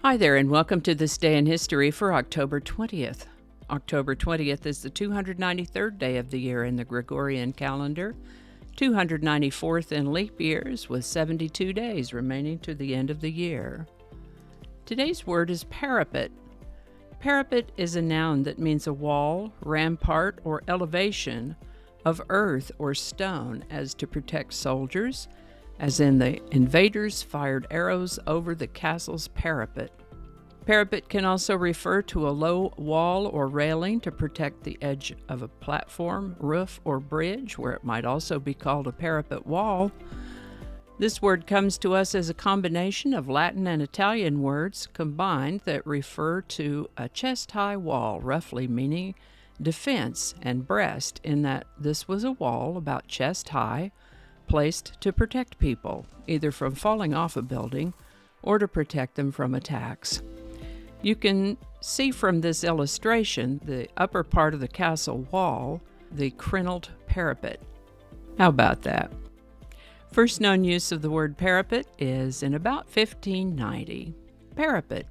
Hi there, and welcome to This Day in History for October 20th. October 20th is the 293rd day of the year in the Gregorian calendar, 294th in leap years, with 72 days remaining to the end of the year. Today's word is parapet. Parapet is a noun that means a wall, rampart, or elevation of earth or stone as to protect soldiers, as in the invaders fired arrows over the castle's parapet. Parapet can also refer to a low wall or railing to protect the edge of a platform, roof, or bridge, where it might also be called a parapet wall. This word comes to us as a combination of Latin and Italian words combined that refer to a chest-high wall, roughly meaning defense and breast, in that this was a wall about chest-high, placed to protect people, either from falling off a building or to protect them from attacks. You can see from this illustration the upper part of the castle wall, the crenelled parapet. How about that? First known use of the word parapet is in about 1590. Parapet.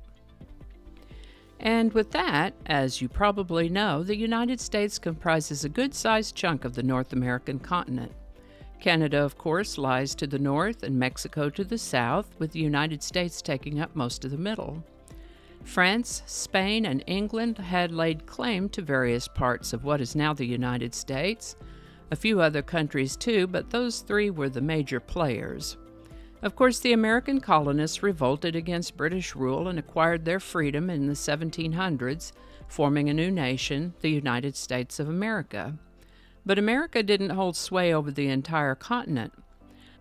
And with that, as you probably know, the United States comprises a good-sized chunk of the North American continent. Canada, of course, lies to the north and Mexico to the south, with the United States taking up most of the middle. France, Spain, and England had laid claim to various parts of what is now the United States. A few other countries too, but those three were the major players. Of course, the American colonists revolted against British rule and acquired their freedom in the 1700s, forming a new nation, the United States of America. But America didn't hold sway over the entire continent.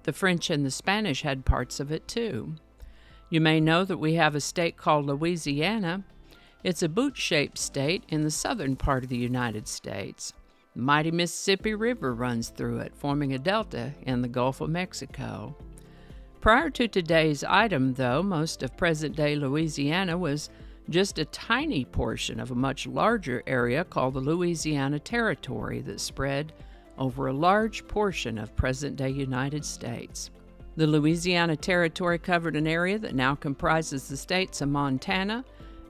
The French and the Spanish had parts of it too. You may know that we have a state called Louisiana. It's a boot-shaped state in the southern part of the United States. The mighty Mississippi River runs through it, forming a delta in the Gulf of Mexico. Prior to today's item, though, most of present-day Louisiana was just a tiny portion of a much larger area called the Louisiana Territory that spread over a large portion of present-day United States. The Louisiana Territory covered an area that now comprises the states of Montana,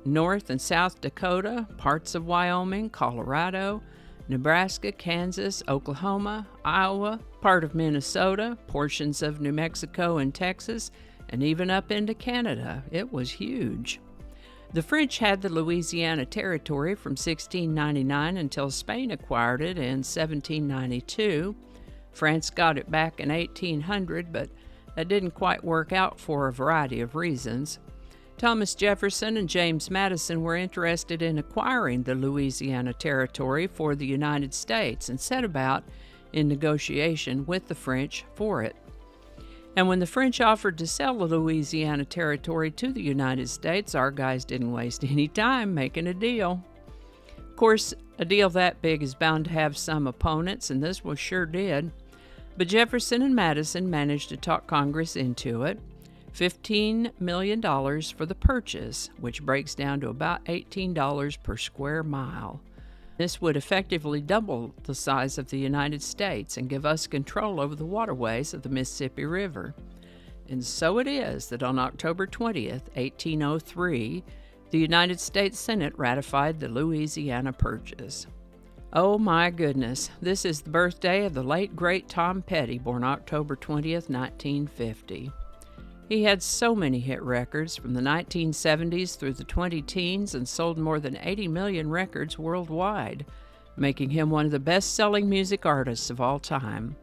North and South Dakota, parts of Wyoming, Colorado, Nebraska, Kansas, Oklahoma, Iowa, part of Minnesota, portions of New Mexico and Texas, and even up into Canada. It was huge. The French had the Louisiana Territory from 1699 until Spain acquired it in 1792. France got it back in 1800, but that didn't quite work out for a variety of reasons. Thomas Jefferson and James Madison were interested in acquiring the Louisiana Territory for the United States and set about in negotiation with the French for it. And when the French offered to sell the Louisiana Territory to the United States, our guys didn't waste any time making a deal. Of course, a deal that big is bound to have some opponents, and this one sure did. But Jefferson and Madison managed to talk Congress into it. $15 million for the purchase, which breaks down to about $18 per square mile. This would effectively double the size of the United States and give us control over the waterways of the Mississippi River. And so it is that on October 20th, 1803, the United States Senate ratified the Louisiana Purchase. Oh my goodness, this is the birthday of the late great Tom Petty, born October 20th, 1950. He had so many hit records from the 1970s through the 20-teens and sold more than 80 million records worldwide, making him one of the best-selling music artists of all time.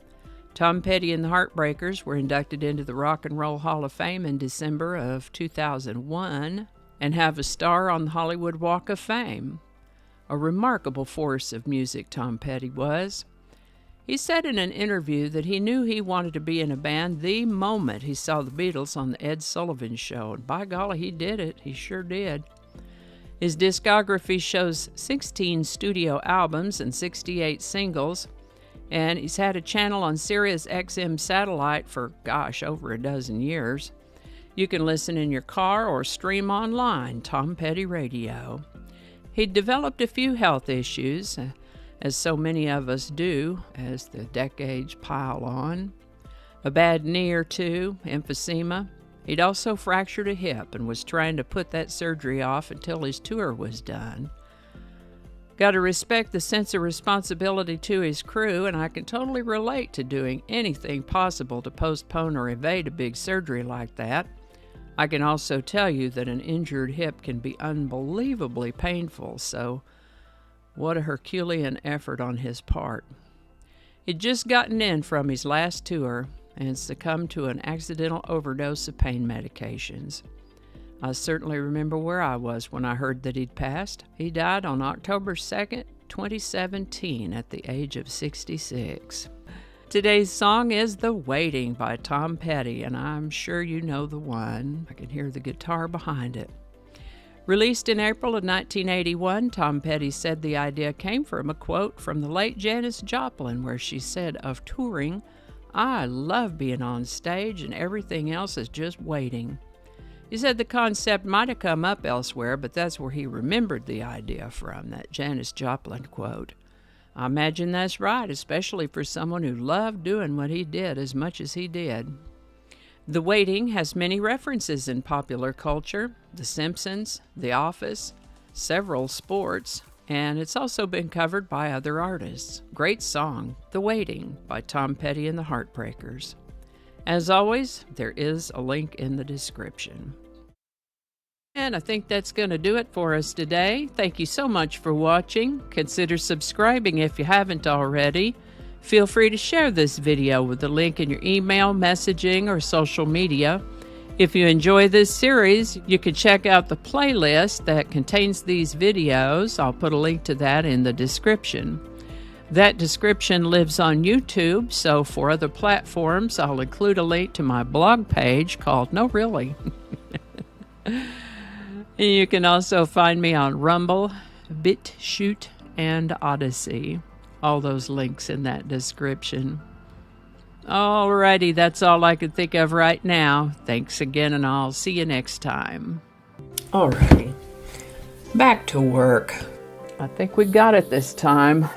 Tom Petty and the Heartbreakers were inducted into the Rock and Roll Hall of Fame in December of 2001 and have a star on the Hollywood Walk of Fame. A remarkable force of music Tom Petty was. He said in an interview that he knew he wanted to be in a band the moment he saw the Beatles on the Ed Sullivan Show, and by golly, he did it. He sure did. His discography shows 16 studio albums and 68 singles, and he's had a channel on Sirius XM satellite for, over a dozen years. You can listen in your car or stream online, Tom Petty Radio. He'd developed a few health issues, as so many of us do as the decades pile on. A bad knee or two, emphysema, He'd also fractured a hip and was trying to put that surgery off until his tour was done. Got to respect the sense of responsibility to his crew, and I can totally relate to doing anything possible to postpone or evade a big surgery like that. I can also tell you that an injured hip can be unbelievably painful, so what a Herculean effort on his part. He'd just gotten in from his last tour and succumbed to an accidental overdose of pain medications. I certainly remember where I was when I heard that he'd passed. He died on October 2nd, 2017 at the age of 66. Today's song is The Waiting by Tom Petty, and I'm sure you know the one. I can hear the guitar behind it. Released in April of 1981, Tom Petty said the idea came from a quote from the late Janis Joplin, where she said of touring, "I love being on stage and everything else is just waiting." He said the concept might have come up elsewhere, but that's where he remembered the idea from, that Janis Joplin quote. I imagine that's right, especially for someone who loved doing what he did as much as he did. The Waiting has many references in popular culture: The Simpsons, The Office, several sports, and it's also been covered by other artists. Great song, The Waiting by Tom Petty and the Heartbreakers. As always, there is a link in the description. And I think that's going to do it for us today. Thank you so much for watching. Consider subscribing if you haven't already. Feel free to share this video with the link in your email, messaging, or social media. If you enjoy this series, you can check out the playlist that contains these videos. I'll put a link to that in the description. That description lives on YouTube, so for other platforms, I'll include a link to my blog page called No Really. You can also find me on Rumble, BitChute, and Odyssey. All those links in that description. Alrighty, that's all I can think of right now. Thanks again, and I'll see you next time. Alrighty, back to work. I think we got it this time.